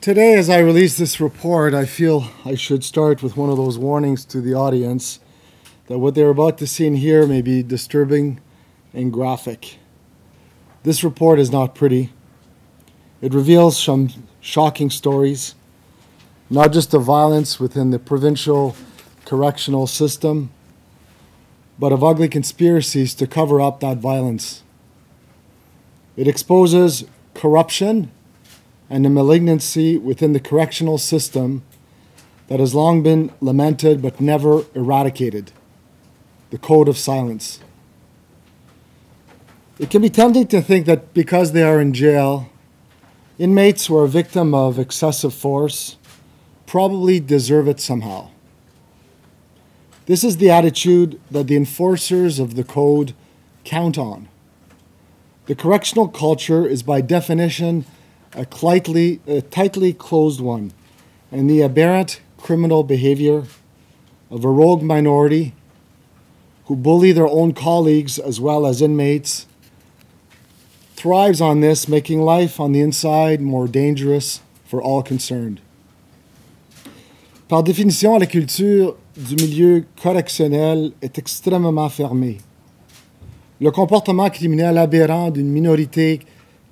Today, as I release this report, I feel I should start with one of those warnings to the audience that what they're about to see and hear may be disturbing and graphic. This report is not pretty. It reveals some shocking stories, not just of violence within the provincial correctional system, but of ugly conspiracies to cover up that violence. It exposes corruption and the malignancy within the correctional system that has long been lamented but never eradicated, the code of silence. It can be tempting to think that because they are in jail, inmates who are a victim of excessive force probably deserve it somehow. This is the attitude that the enforcers of the code count on. The correctional culture is by definition a tightly closed one, and the aberrant criminal behavior of a rogue minority who bully their own colleagues as well as inmates thrives on this, making life on the inside more dangerous for all concerned. Par définition, la culture du milieu correctionnel est extrêmement fermée. Le comportement criminel aberrant d'une minorité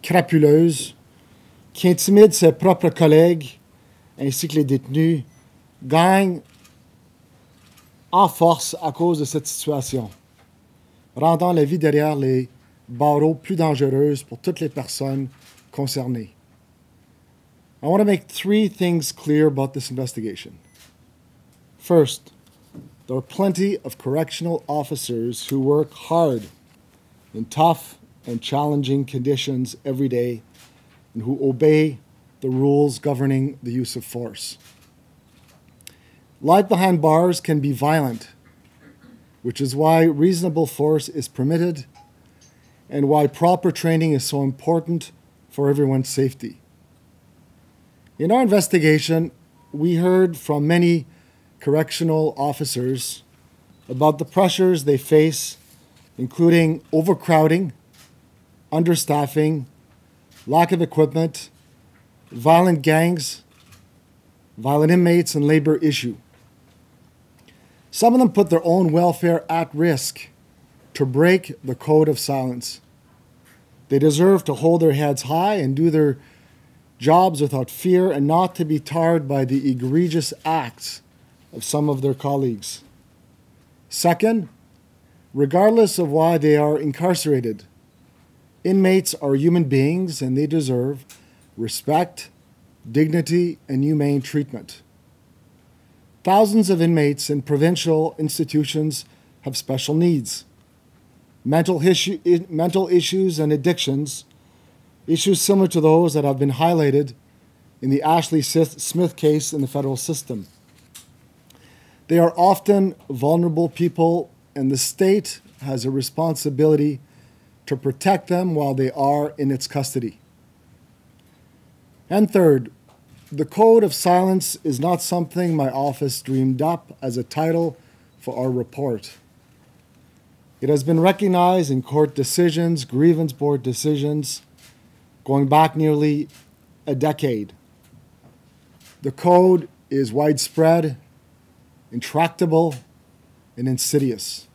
crapuleuse qui intimide ses propres collègues ainsi que les détenus gagne en force à cause de cette situation, rendant la vie derrière les barreaux plus dangereuse pour toutes les personnes concernées. I want to make three things clear about this investigation. First, there are plenty of correctional officers who work hard in tough and challenging conditions every day and who obey the rules governing the use of force. Life behind bars can be violent, which is why reasonable force is permitted and why proper training is so important for everyone's safety. In our investigation, we heard from many correctional officers about the pressures they face, including overcrowding, understaffing, lack of equipment, violent gangs, violent inmates, and labor issue. Some of them put their own welfare at risk to break the code of silence. They deserve to hold their heads high and do their jobs without fear and not to be tarred by the egregious acts of some of their colleagues. Second, regardless of why they are incarcerated, inmates are human beings and they deserve respect, dignity, and humane treatment. Thousands of inmates in provincial institutions have special needs. Mental issues and addictions, issues similar to those that have been highlighted in the Ashley Smith case in the federal system. They are often vulnerable people, and the state has a responsibility to protect them while they are in its custody. And third, the code of silence is not something my office dreamed up as a title for our report. It has been recognized in court decisions, grievance board decisions, going back nearly a decade. The code is widespread, intractable, and insidious.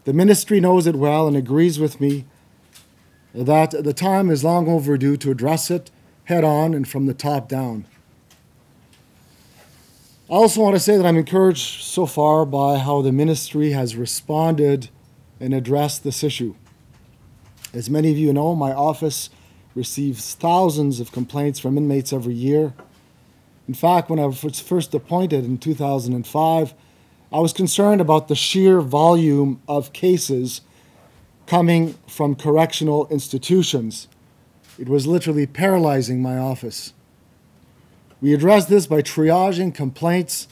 The ministry knows it well and agrees with me that the time is long overdue to address it head on and from the top down. I also want to say that I'm encouraged so far by how the ministry has responded and addressed this issue. As many of you know, my office receives thousands of complaints from inmates every year. In fact, when I was first appointed in 2005, I was concerned about the sheer volume of cases coming from correctional institutions. It was literally paralyzing my office. We addressed this by triaging complaints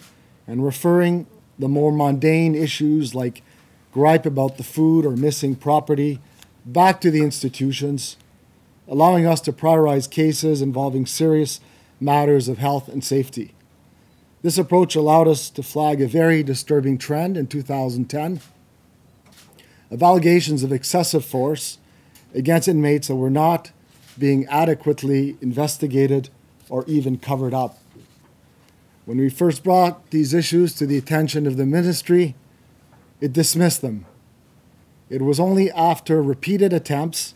and referring the more mundane issues like gripe about the food or missing property back to the institutions, allowing us to prioritize cases involving serious matters of health and safety. This approach allowed us to flag a very disturbing trend in 2010 of allegations of excessive force against inmates that were not being adequately investigated or even covered up. When we first brought these issues to the attention of the ministry, it dismissed them. It was only after repeated attempts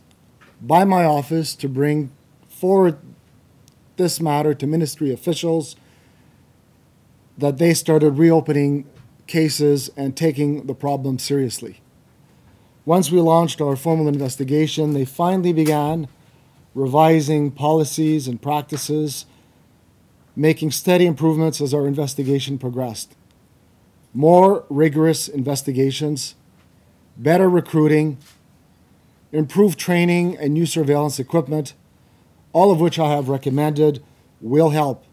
by my office to bring forward this matter to ministry officials that they started reopening cases and taking the problem seriously. Once we launched our formal investigation, they finally began revising policies and practices, making steady improvements as our investigation progressed. More rigorous investigations, better recruiting, improved training and new surveillance equipment, all of which I have recommended, will help.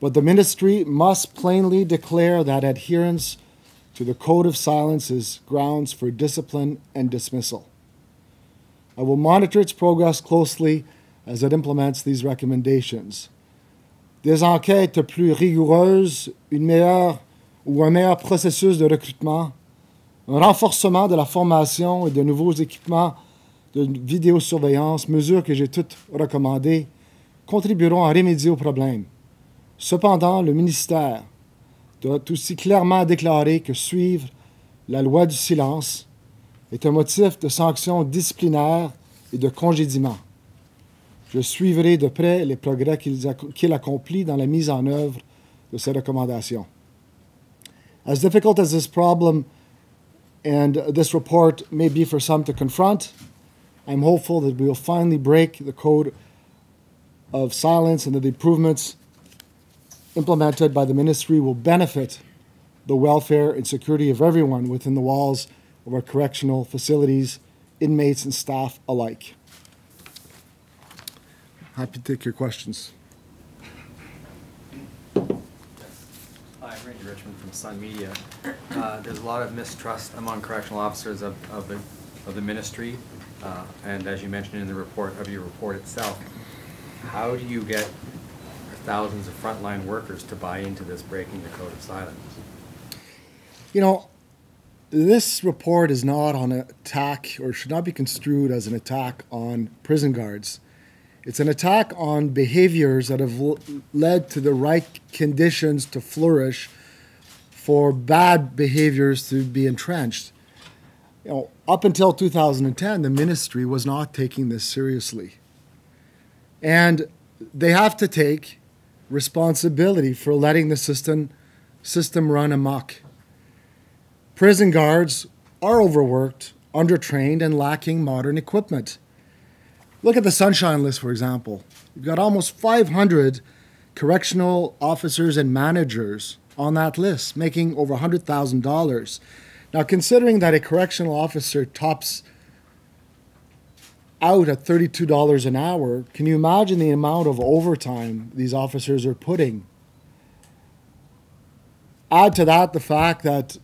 But the ministry must plainly declare that adherence to the Code of Silence is grounds for discipline and dismissal. I will monitor its progress closely as it implements these recommendations. Des enquêtes plus rigoureuses, un meilleur processus de recrutement, un renforcement de la formation et de nouveaux équipements de vidéosurveillance, mesures que j'ai toutes recommandées, contribueront à remédier au problème. Cependant, le ministère doit aussi clairement déclarer que suivre la loi du silence est un motif de sanction disciplinaire et de congédiement. Je suivrai de près les progrès qu'il accomplit dans la mise en œuvre de ces recommandations. As difficult as this problem and this report may be for some to confront, I'm hopeful that we will finally break the code of silence and that the improvements implemented by the ministry will benefit the welfare and security of everyone within the walls of our correctional facilities, inmates and staff alike. Happy to take your questions. Hi, I'm Randy Richmond from Sun Media. There's a lot of mistrust among correctional officers of the ministry, and as you mentioned in the report of your report itself, how do you get thousands of frontline workers to buy into this breaking the code of silence? You know, this report is not on an attack, or should not be construed as an attack on prison guards. It's an attack on behaviors that have led to the right conditions to flourish for bad behaviors to be entrenched. You know, up until 2010, the ministry was not taking this seriously. And they have to take responsibility for letting the system run amok. Prison guards are overworked, undertrained, and lacking modern equipment. Look at the Sunshine List, for example. You've got almost 500 correctional officers and managers on that list, making over $100,000. Now, considering that a correctional officer tops out at $32 an hour, can you imagine the amount of overtime these officers are putting? Add to that the fact that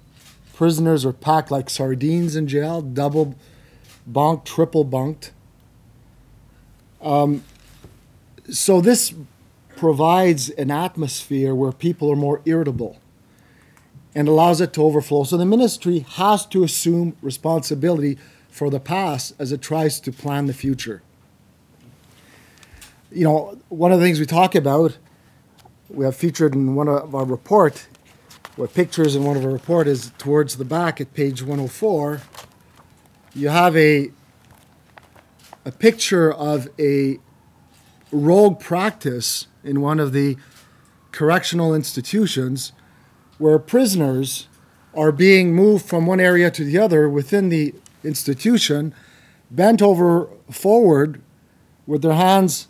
prisoners are packed like sardines in jail, double bunked, triple bunked. So this provides an atmosphere where people are more irritable and allows it to overflow. So the ministry has to assume responsibility for the past as it tries to plan the future. You know, one of the things we talk about, we have featured in one of our report, what pictures in one of our report is towards the back at page 104, you have a picture of a rogue practice in one of the correctional institutions where prisoners are being moved from one area to the other within the institution, bent over forward with their hands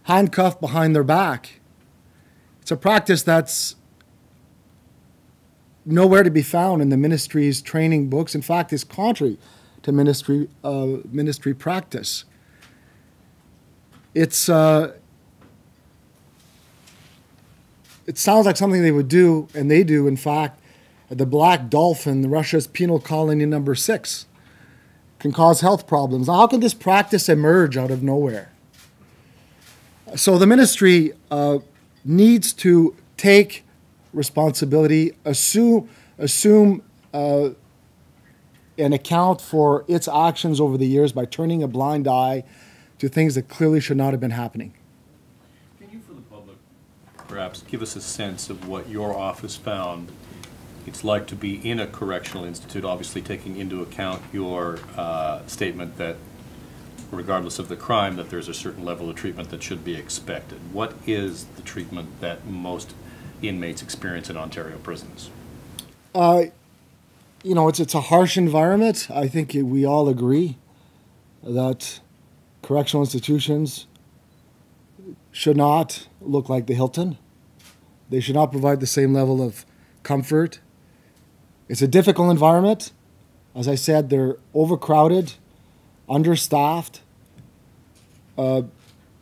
handcuffed behind their back. It's a practice that's nowhere to be found in the ministry's training books. In fact, it's contrary to ministry practice. It sounds like something they would do, and they do, in fact, at the Black Dolphin, Russia's penal colony number 6. Can cause health problems. Now, how can this practice emerge out of nowhere? So the ministry needs to take responsibility, assume and account for its actions over the years by turning a blind eye to things that clearly should not have been happening. Can you, for the perhaps give us a sense of what your office found it's like to be in a correctional institute, obviously taking into account your statement that regardless of the crime, that there's a certain level of treatment that should be expected. What is the treatment that most inmates experience in Ontario prisons? You know, it's a harsh environment. I think we all agree that correctional institutions should not look like the Hilton. They should not provide the same level of comfort. It's a difficult environment. As I said, they're overcrowded, understaffed.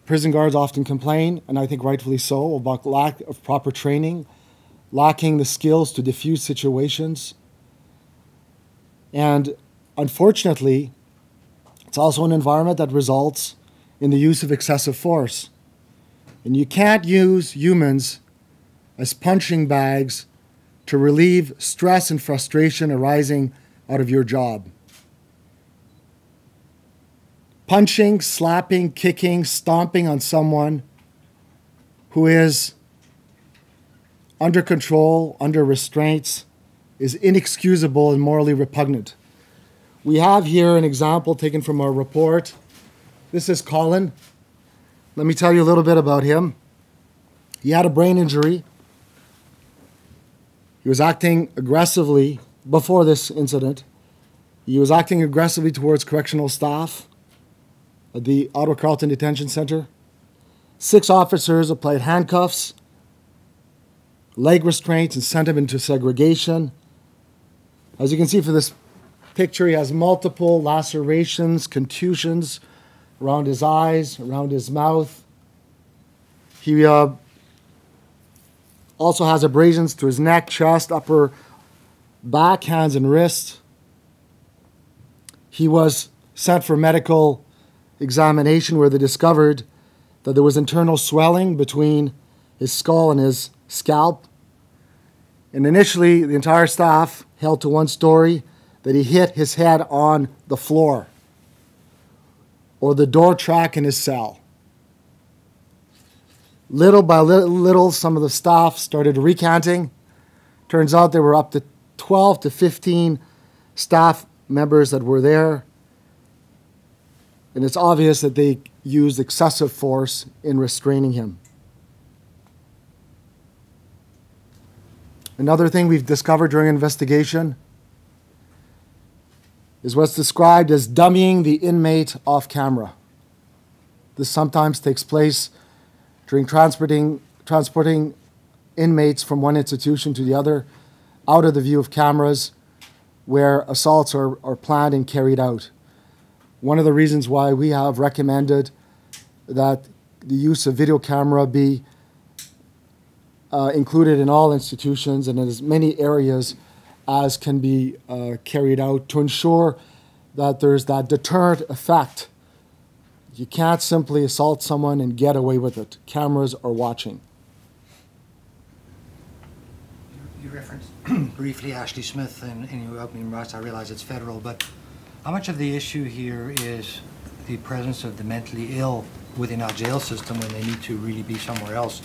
Prison guards often complain, and I think rightfully so, about lack of proper training, lacking the skills to diffuse situations. And unfortunately, it's also an environment that results in the use of excessive force. And you can't use humans as punching bags to relieve stress and frustration arising out of your job. Punching, slapping, kicking, stomping on someone who is under control, under restraints, is inexcusable and morally repugnant. We have here an example taken from our report. This is Colin. Let me tell you a little bit about him. He had a brain injury. He was acting aggressively before this incident. He was acting aggressively towards correctional staff at the Ottawa Carleton Detention Centre. 6 officers applied handcuffs, leg restraints, and sent him into segregation. As you can see from this picture, he has multiple lacerations, contusions around his eyes, around his mouth. He also has abrasions to his neck, chest, upper back, hands, and wrists. He was sent for medical examination where they discovered that there was internal swelling between his skull and his scalp. And initially, the entire staff held to one story, that he hit his head on the floor or the door track in his cell. Little by little, some of the staff started recanting. Turns out there were up to 12 to 15 staff members that were there. And it's obvious that they used excessive force in restraining him. Another thing we've discovered during investigation is what's described as dummying the inmate off camera. This sometimes takes place during transporting inmates from one institution to the other, out of the view of cameras, where assaults are planned and carried out. One of the reasons why we have recommended that the use of video camera be included in all institutions and in as many areas as can be carried out to ensure that there's that deterrent effect. You can't simply assault someone and get away with it. Cameras are watching. You referenced briefly Ashley Smith in your opening remarks. I realize it's federal, but how much of the issue here is the presence of the mentally ill within our jail system when they need to really be somewhere else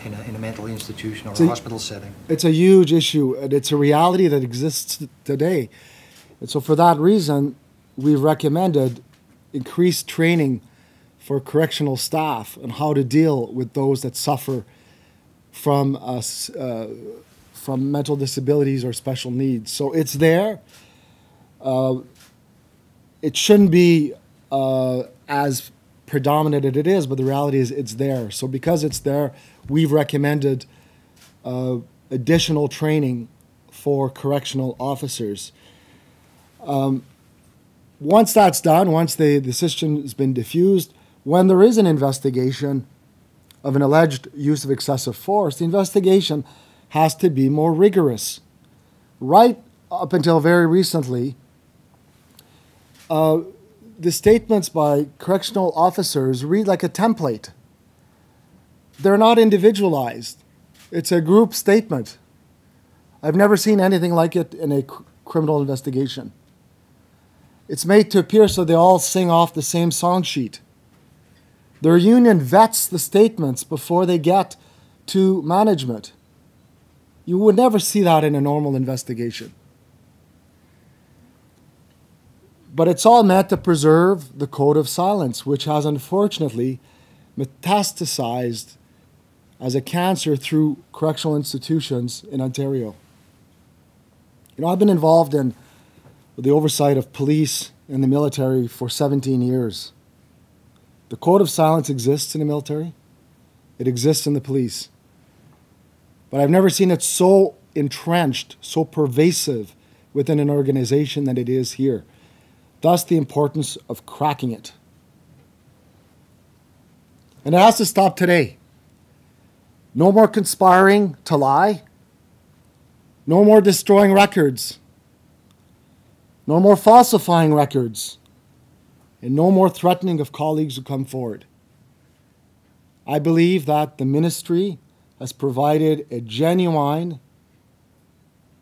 in a mental institution or a hospital setting? It's a huge issue, and it's a reality that exists today. And so for that reason, we've recommended increased training for correctional staff on how to deal with those that suffer from mental disabilities or special needs. So it's there. It shouldn't be as predominant as it is, but the reality is it's there. So because it's there, we've recommended additional training for correctional officers. Once that's done, once the system has been diffused, when there is an investigation of an alleged use of excessive force, the investigation has to be more rigorous. Right up until very recently, the statements by correctional officers read like a template. They're not individualized. It's a group statement. I've never seen anything like it in a criminal investigation. It's made to appear so they all sing off the same song sheet. Their union vets the statements before they get to management. You would never see that in a normal investigation. But it's all meant to preserve the code of silence, which has unfortunately metastasized as a cancer through correctional institutions in Ontario. You know, I've been involved in the oversight of police and the military for 17 years. The code of silence exists in the military. It exists in the police. But I've never seen it so entrenched, so pervasive within an organization than it is here. Thus, the importance of cracking it. And it has to stop today. No more conspiring to lie. No more destroying records. No more falsifying records. And no more threatening of colleagues who come forward. I believe that the ministry has provided a genuine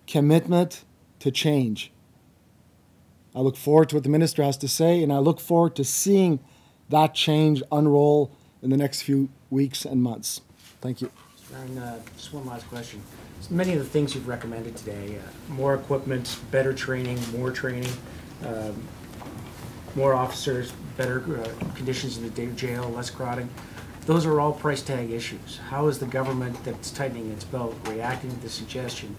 commitment to change. I look forward to what the minister has to say, and I look forward to seeing that change unroll in the next few weeks and months. Thank you. And just one last question. So many of the things you've recommended today, more equipment, better training, more officers, better conditions in the jail, less crowding, those are all price tag issues. How is the government that's tightening its belt reacting to the suggestion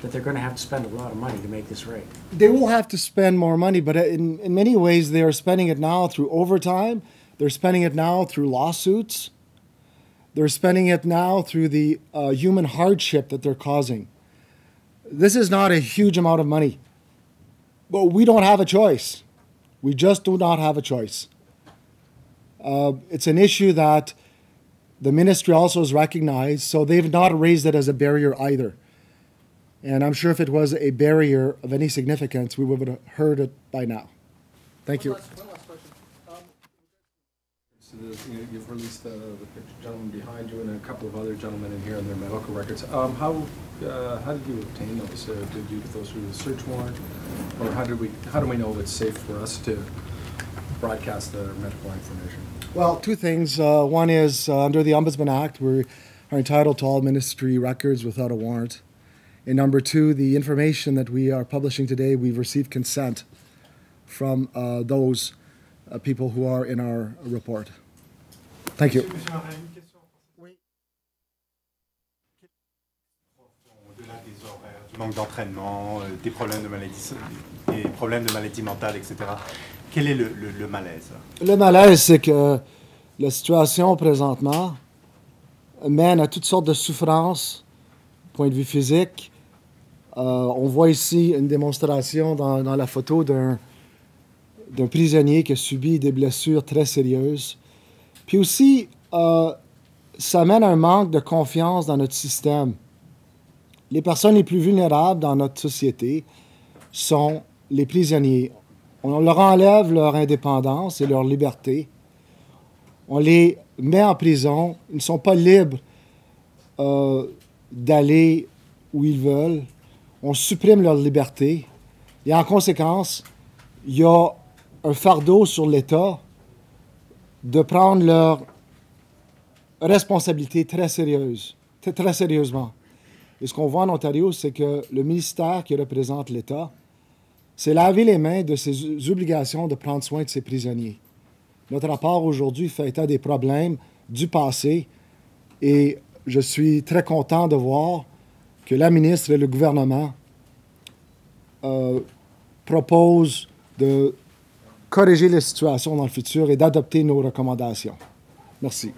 that they're going to have to spend a lot of money to make this right? They will have to spend more money, but in many ways they are spending it now through overtime. They're spending it now through lawsuits. They're spending it now through the human hardship that they're causing. This is not a huge amount of money, but we don't have a choice. We just do not have a choice. It's an issue that the ministry also has recognized, so they've not raised it as a barrier either. And I'm sure if it was a barrier of any significance, we would have heard it by now. Thank you. One last question. So you've released the gentleman behind you and a couple of other gentlemen in here and their medical records. How did you obtain those? Did you get those through the search warrant, or how do we know it's safe for us to broadcast the medical information? Well, two things. One is under the Ombudsman Act, we are entitled to all ministry records without a warrant. And number two, the information that we are publishing today, we've received consent from those people who are in our report. Thank you. Au-delà des horaires, du manque d'entraînement, des problèmes de maladie mentale, etc. Quel est le malaise? Le malaise, c'est que la situation présentement mène à toutes sortes de souffrances, point de vue physique. On voit ici une démonstration dans la photo d'un prisonnier qui a subi des blessures très sérieuses. Puis aussi, ça mène à un manque de confiance dans notre système. Les personnes les plus vulnérables dans notre société sont les prisonniers. On leur enlève leur indépendance et leur liberté. On les met en prison. Ils ne sont pas libres d'aller où ils veulent. On supprime leur liberté. Et en conséquence, il y a un fardeau sur l'État de prendre leurs responsabilités très sérieusement. Et ce qu'on voit en Ontario, c'est que le ministère qui représente l'État s'est lavé les mains de ses obligations de prendre soin de ses prisonniers. Notre rapport aujourd'hui fait état des problèmes du passé et je suis très content de voir que la ministre et le gouvernement proposent de corriger la situation dans le futur et d'adopter nos recommandations. Merci.